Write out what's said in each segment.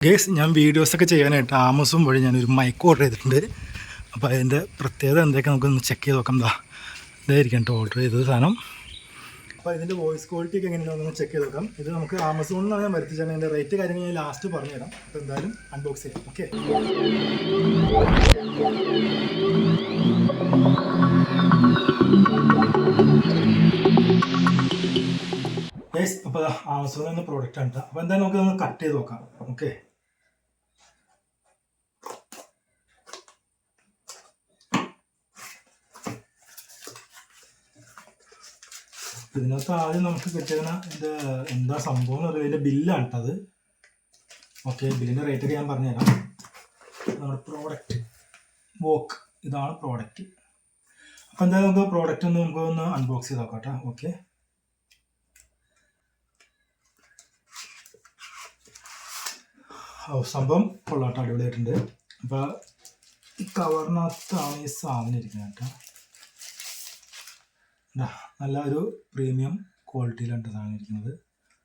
Guys ഞാൻ വീഡിയോസൊക്കെ ചെയ്യാനായിട്ട് ആമസോൺ വഴി ഞാനൊരു മൈക്ക് ഓർഡർ ചെയ്തിട്ടുണ്ട്. അപ്പോൾ അതിൻ്റെ പ്രത്യേകത എന്തൊക്കെ നമുക്കൊന്ന് ചെക്ക് ചെയ്ത് നോക്കാം. ഇതായിരിക്കും കേട്ടോ ഓർഡർ ചെയ്തത് സാധനം. അപ്പോൾ ഇതിൻ്റെ വോയിസ് ക്വാളിറ്റി ഒക്കെ എങ്ങനെയാണെന്ന് ചെക്ക് ചെയ്ത് നോക്കാം. ഇത് നമുക്ക് ആമസോണിൽ നിന്നാണ് ഞാൻ വരുത്തിച്ചാൽ അതിൻ്റെ റേറ്റ് കാര്യങ്ങൾ ഞാൻ ലാസ്റ്റ് പറഞ്ഞുതരാം. അപ്പോൾ എന്തായാലും അൺബോക്സ് ചെയ്യാം. ഓക്കെ ഗേസ്, അപ്പോൾ ആമസോണിൽ നിന്ന് പ്രോഡക്റ്റ് ആണ്. അപ്പോൾ എന്തായാലും നമുക്കൊന്ന് കട്ട് ചെയ്ത് നോക്കാം. ഓക്കെ, ഇതിനകത്ത് ആദ്യം നമുക്ക് കിട്ടുന്ന ഇത് എന്താ സംഭവം എന്ന് പറയുന്നത് ഇതിൻ്റെ ബില്ലാണ് കേട്ടത്. ഓക്കെ, ബില്ലിൻ്റെ റേറ്റ് ഒക്കെ ഞാൻ പറഞ്ഞുതരാം. നമ്മുടെ പ്രോഡക്റ്റ് വോക്ക്, ഇതാണ് പ്രോഡക്റ്റ്. അപ്പോൾ എന്തായാലും നമുക്ക് പ്രോഡക്റ്റ് നമുക്കൊന്ന് അൺബോക്സ് ചെയ്ത് നോക്കാം കേട്ടോ. ഓക്കെ, സംഭവം കൊള്ളാട്ടോ, അടിപൊളിയായിട്ടുണ്ട്. അപ്പോൾ ഈ കവറിനകത്താണ് ഈ സാധനം ഇരിക്കുന്നത് കേട്ടോ. നല്ല ഒരു പ്രീമിയം ക്വാളിറ്റിയിലാണ് സാധനം ഇരിക്കുന്നത്.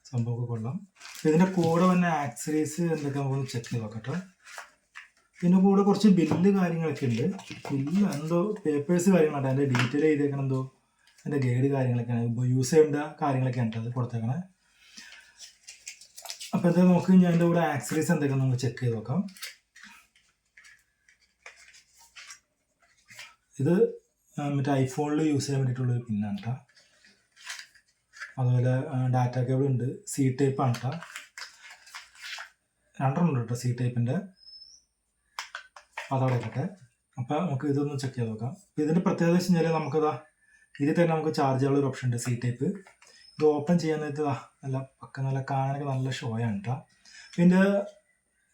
സംഭവമൊക്കെ കൊള്ളാം. ഇതിൻ്റെ കൂടെ തന്നെ ആക്സറീസ് എന്തൊക്കെ നമുക്കൊന്ന് ചെക്ക് ചെയ്ത് നോക്കട്ടെ. ഇതിൻ്റെ കൂടെ കുറച്ച് ബില്ല് കാര്യങ്ങളൊക്കെ ഉണ്ട്. ബില്ല് എന്തോ പേപ്പേഴ്സ് കാര്യങ്ങളാണ്, അതിൻ്റെ ഡീറ്റെയിൽ ചെയ്തേക്കണം. എന്തോ അതിൻ്റെ ഗൈഡ് കാര്യങ്ങളൊക്കെയാണ്, ഇപ്പോൾ യൂസ് ചെയ്യേണ്ട കാര്യങ്ങളൊക്കെയാണ് അത് കൊടുത്തേക്കണേ. അപ്പോൾ എന്താ നമുക്ക് ഞാൻ അതിൻ്റെ കൂടെ ആക്സറീസ് എന്തൊക്കെ നമുക്ക് ചെക്ക് ചെയ്ത് നോക്കാം. ഇത് മറ്റേ ഐഫോണിൽ യൂസ് ചെയ്യാൻ വേണ്ടിയിട്ടുള്ളൊരു പിന്നാണ് കേട്ടോ. അതുപോലെ ഡാറ്റ കേബിൾ ഉണ്ട്, സി ടൈപ്പാണ് കേട്ടോ. രണ്ടെണ്ണം ഉണ്ട് കേട്ടോ സി ടൈപ്പിൻ്റെ. അതവിടെ ആയിക്കോട്ടെ. അപ്പോൾ നമുക്ക് ഇതൊന്ന് ചെക്ക് ചെയ്ത് നോക്കാം. ഇതിൻ്റെ പ്രത്യേകത വെച്ച് കഴിഞ്ഞാൽ നമുക്കതാ ഇതിൽ തന്നെ നമുക്ക് ചാർജ് ചെയ്യാനുള്ള ഒരു ഓപ്ഷൻ ഉണ്ട്, സി ടൈപ്പ്. ഇത് ഓപ്പൺ ചെയ്യാൻ നേരത്ത് നല്ല നല്ല കാണാനൊക്കെ നല്ല ഷോയാണ് കേട്ടോ. ഇതിൻ്റെ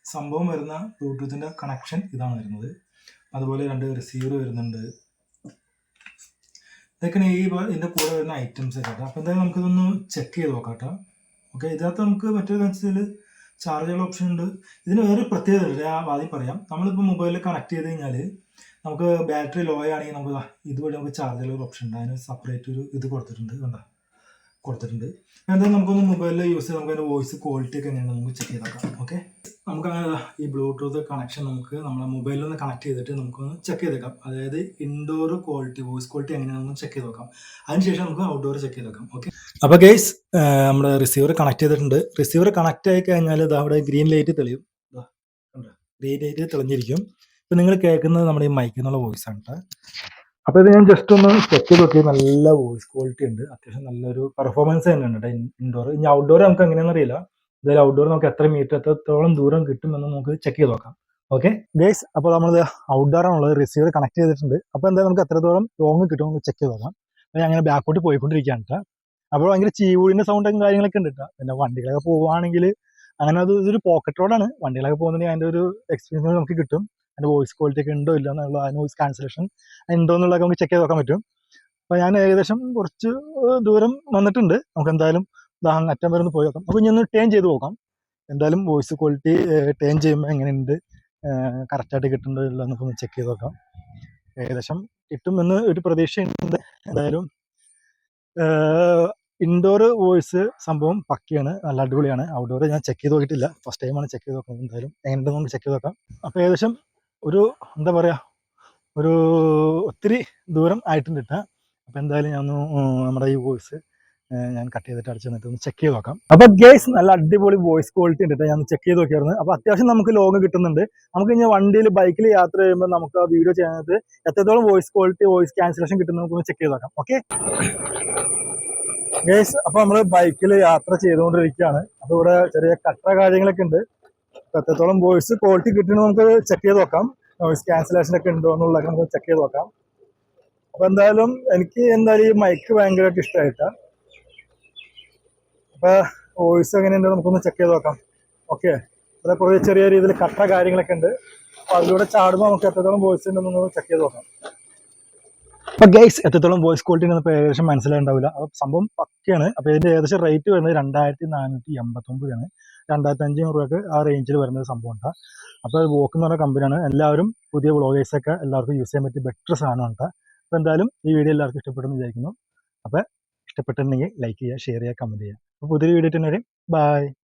സംഭവം വരുന്ന ബ്ലൂടൂത്തിൻ്റെ കണക്ഷൻ ഇതാണ് വരുന്നത്. അതുപോലെ 2 റിസീവർ വരുന്നുണ്ട്. ഇതൊക്കെയാണ് ഇതിൻ്റെ കൂടെ വരുന്ന ഐറ്റംസ് കേട്ടോ. അപ്പോൾ എന്തായാലും നമുക്കിതൊന്ന് ചെക്ക് ചെയ്ത് നോക്കാം കേട്ടോ. ഓക്കെ, ഇതിനകത്ത് നമുക്ക് മറ്റൊരു വെച്ചാൽ ചാർജ് ചെയ്യാനുള്ള ഓപ്ഷൻ ഉണ്ട്. ഇതിന് വേറെ പ്രത്യേകത ഉണ്ട്, ഞാൻ ആദ്യം പറയാം. നമ്മളിപ്പോൾ മൊബൈലിൽ കണക്ട് ചെയ്ത് കഴിഞ്ഞാൽ നമുക്ക് ബാറ്ററി ലോ ആണെങ്കിൽ നമുക്ക് ഇതുവഴി നമുക്ക് ചാർജ് ചെയ്യാനുള്ള ഒരു ഓപ്ഷൻ ഉണ്ട്. അതിന് സെപ്പറേറ്റ് ഒരു ഇത് കൊടുത്തിട്ടുണ്ട്, എന്തായാലും നമുക്കൊന്ന് മൊബൈലിൽ യൂസ് ചെയ്ത് നമുക്ക് അതിൻ്റെ വോയിസ് ക്വാളിറ്റി ഒക്കെ എങ്ങനെയാണ് നമുക്ക് ചെക്ക് ചെയ്ത് നോക്കാം. ഓക്കെ, നമുക്കങ്ങനെ ഈ ബ്ലൂടൂത്ത് കണക്ഷൻ നമുക്ക് നമ്മളെ മൊബൈലിൽ നിന്ന് കണക്ട് ചെയ്തിട്ട് നമുക്കൊന്ന് ചെക്ക് ചെയ്തേക്കാം. അതായത് ഇൻഡോർ ക്വാളിറ്റി, വോയിസ് ക്വാളിറ്റി എങ്ങനെയാണെന്ന് ചെക്ക് ചെയ്ത് നോക്കാം. അതിനുശേഷം നമുക്ക് ഔട്ട്ഡോർ ചെക്ക് ചെയ്ത് നോക്കാം. ഓക്കെ, അപ്പോൾ ഗൈസ് നമ്മൾ റിസീവർ കണക്ട് ചെയ്തിട്ടുണ്ട്. റിസീവർ കണക്ട് ആയി കഴിഞ്ഞാൽ ഇത് അവിടെ ഗ്രീൻ ലൈറ്റ് തെളിയും. ഗ്രീൻ ലൈറ്റ് തെളിഞ്ഞിരിക്കും. ഇപ്പം നിങ്ങൾ കേൾക്കുന്നത് നമ്മുടെ ഈ മൈക്കിൽ നിന്നുള്ള വോയിസ് ആണ് കേട്ടോ. അപ്പോൾ ഇത് ഞാൻ ജസ്റ്റ് ഒന്ന് ചെക്ക് ചെയ്ത് നോക്കി. നല്ല വോയിസ് ക്വാളിറ്റി ഉണ്ട്, അത്യാവശ്യം നല്ലൊരു പെർഫോമൻസ് തന്നെയാണ് കേട്ടോ ഇൻഡോർ. ഇനി ഔട്ട്ഡോർ നമുക്ക് എങ്ങനെയാണെന്ന് അറിയില്ല. എന്തായാലും ഔട്ട്ഡോർ നമുക്ക് എത്ര മീറ്റർ എത്രത്തോളം ദൂരം കിട്ടുമെന്ന് നമുക്ക് ചെക്ക് ചെയ്ത് നോക്കാം. ഓക്കെ ഗൈസ്, അപ്പോൾ നമ്മൾ ഔട്ട്ഡോർ ആണുള്ളത്, റിസീവർ കണക്ട് ചെയ്തിട്ടുണ്ട്. അപ്പോൾ എന്തായാലും നമുക്ക് എത്രത്തോളം ലോങ് കിട്ടും നമുക്ക് ചെക്ക് ചെയ്ത് നോക്കാം. അപ്പോൾ അങ്ങനെ ബാക്കോട്ട് പോയിക്കൊണ്ടിരിക്കുകയാണ് കേട്ടോ. അപ്പോൾ ഭയങ്കര ചീവൂടിൻ്റെ സൗണ്ടും കാര്യങ്ങളൊക്കെ ഉണ്ട് കേട്ടോ. പിന്നെ വണ്ടികളൊക്കെ പോവുകയാണെങ്കിൽ അങ്ങനെ ഇതൊരു പോക്കറ്റ് റോഡാണ്. വണ്ടികളൊക്കെ പോകുന്നുണ്ടെങ്കിൽ അതിൻ്റെ ഒരു എക്സ്പീരിയൻസ് നമുക്ക് കിട്ടും. അതിൻ്റെ വോയിസ് ക്വാളിറ്റി ഒക്കെ ഉണ്ടോ ഇല്ല എന്നുള്ള, ആ നോയിസ് ക്യാൻസലേഷൻ ഉണ്ടോ എന്നുള്ളതൊക്കെ നമുക്ക് ചെക്ക് ചെയ്ത് നോക്കാൻ പറ്റും. അപ്പോൾ ഞാൻ ഏകദേശം കുറച്ച് ദൂരം വന്നിട്ടുണ്ട്. നമുക്ക് എന്തായാലും അറ്റം വരെ ഒന്ന് പോയി നോക്കാം. അപ്പോൾ ഞാൻ ഒന്ന് ടേൺ ചെയ്ത് നോക്കാം. എന്തായാലും വോയിസ് ക്വാളിറ്റി ടേൺ ചെയ്യുമ്പോൾ എങ്ങനെയുണ്ട്, കറക്റ്റായിട്ട് കിട്ടുന്നുണ്ടോ ഇല്ല എന്നൊക്കെ ചെക്ക് ചെയ്ത് നോക്കാം. ഏകദേശം കിട്ടുമെന്ന് ഒരു പ്രതീക്ഷയുണ്ട്. എന്തായാലും ഇൻഡോർ വോയിസ് സംഭവം പക്കയാണ്, നല്ല അടിപൊളിയാണ്. ഔട്ട്ഡോർ ഞാൻ ചെക്ക് ചെയ്ത് നോക്കിയിട്ടില്ല, ഫസ്റ്റ് ടൈമാണ് ചെക്ക് ചെയ്ത് നോക്കുന്നത്. എന്തായാലും എങ്ങനെയുണ്ടെന്ന് നമുക്ക് ചെക്ക് ചെയ്ത് നോക്കാം. അപ്പോൾ ഏകദേശം ഒരു എന്താ പറയുക, ഒരു ഒത്തിരി ദൂരം ആയിട്ടുണ്ട് കിട്ടാം. അപ്പോൾ എന്തായാലും ഞാൻ നമ്മുടെ ഈ വോയിസ് ഞാൻ കട്ട് ചെയ്തിട്ട് അടിച്ചു തന്നിട്ട് ഒന്ന് ചെക്ക് ചെയ്ത് നോക്കാം. അപ്പോൾ ഗേസ് നല്ല അടിപൊളി വോയിസ് ക്വാളിറ്റി ഉണ്ട്. ഞാൻ ചെക്ക് ചെയ്ത് നോക്കിയായിരുന്നു. അപ്പോൾ അത്യാവശ്യം നമുക്ക് ലോങ് കിട്ടുന്നുണ്ട്. നമുക്ക് ഇനി വണ്ടിയിൽ ബൈക്കിൽ യാത്ര ചെയ്യുമ്പോൾ നമുക്ക് ആ വീഡിയോ ചെയ്യുന്നത് എത്രത്തോളം വോയിസ് ക്വാളിറ്റി, വോയിസ് ക്യാൻസലേഷൻ കിട്ടുന്നത് നമുക്കൊന്ന് ചെക്ക് ചെയ്ത് നോക്കാം. ഓക്കെ ഗേസ്, അപ്പോൾ നമ്മൾ ബൈക്കിൽ യാത്ര ചെയ്തുകൊണ്ടിരിക്കുകയാണ്. അപ്പോൾ ഇവിടെ ചെറിയ കട്ട കാര്യങ്ങളൊക്കെ ഉണ്ട്. അപ്പോൾ എത്രത്തോളം വോയിസ് ക്വാളിറ്റി കിട്ടുന്നത് നമുക്ക് ചെക്ക് ചെയ്ത് നോക്കാം. നോയിസ് ക്യാൻസലേഷൻ ഒക്കെ ഉണ്ടോ എന്നുള്ളത് നമുക്ക് ചെക്ക് ചെയ്ത് നോക്കാം. അപ്പോൾ എന്തായാലും എനിക്ക് എന്തായാലും ഈ മൈക്ക് ഭയങ്കരമായിട്ട് ഇഷ്ടമായിട്ടാണ്. അപ്പോൾ വോയിസ് എങ്ങനെയുണ്ട് നമുക്കൊന്ന് ചെക്ക് ചെയ്ത് നോക്കാം. ഓക്കെ, ഇവിടെ കുറേ ചെറിയ രീതിയിൽ കട്ട കാര്യങ്ങളൊക്കെ ഉണ്ട്. അപ്പോൾ അതിലൂടെ ചാടുമ്പോൾ നമുക്ക് എത്രത്തോളം വോയിസ് ഉണ്ടെന്ന് ചെക്ക് ചെയ്ത് നോക്കാം. അപ്പോൾ ഗൈസ്, എത്രത്തോളം വോയിസ് ക്വാളിറ്റി ഉണ്ടെന്ന് ഇപ്പോൾ ഏകദേശം മനസ്സിലായിട്ടുണ്ടാവില്ല. അപ്പോൾ സംഭവം പക്കയാണ്. അപ്പോൾ ഇതിൻ്റെ ഏകദേശം റേറ്റ് വരുന്നത് 2489 2500 രൂപയ്ക്ക് ആ റേഞ്ചിൽ വരുന്ന സംഭവം ഉണ്ടാകും. അപ്പോൾ വോക്ക് എന്ന് പറഞ്ഞ കമ്പനിയാണ്. എല്ലാവരും പുതിയ വ്ളോഗേഴ്സൊക്കെ എല്ലാവർക്കും യൂസ് ചെയ്യാൻ പറ്റിയ ബെറ്റർ സാധനമാണ് കേട്ടോ. അപ്പോൾ എന്തായാലും ഈ വീഡിയോ എല്ലാവർക്കും ഇഷ്ടപ്പെട്ടെന്ന് വിചാരിക്കുന്നു. അപ്പോൾ ഇഷ്ടപ്പെട്ടിട്ടുണ്ടെങ്കിൽ ലൈക്ക് ചെയ്യുക, ഷെയർ ചെയ്യുക, കമൻറ്റ് ചെയ്യുക. അപ്പോൾ പുതിയൊരു വീഡിയോ തന്നെ വരും. ബൈ.